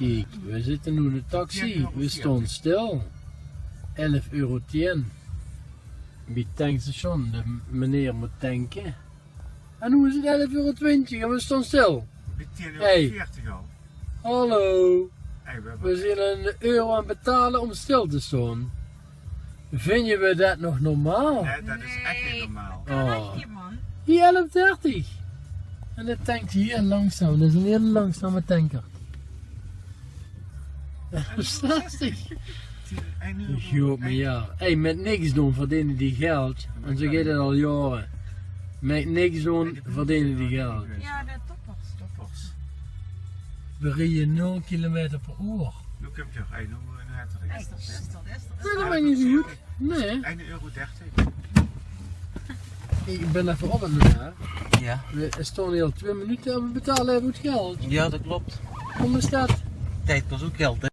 Kijk, we zitten nu in de taxi. We stonden stil. 11,10 €. Bij het tankstation. De meneer moet tanken. En nu is het 11,20 € en we stonden stil. Bij 10,40 € al. Hallo. Hey, We zijn €1 aan het betalen om stil te staan. Vinden we dat nog normaal? Nee, dat is echt niet normaal. Oh. Man. Hier 11,30 €. En het tankt hier langzaam. Dat is een hele langzame tanker. Dat is lastig. 1 euro. Joh, maar ja. Hey, met niks doen verdienen die geld. En zo gaat het al jaren. Met niks doen verdienen die geld. Ja, de toppers. Toppers. We rijden 0 km/h. Nu komt je 1 euro in het Is dat? Nee, dat maakt niet zo goed. Nee. 1,30 €. Ik ben even op het nummer. Ja, We staan hier al 2 minuten en we betalen even het geld. ja, dat klopt. Hoe is dat? Tijd kost ook geld, hè?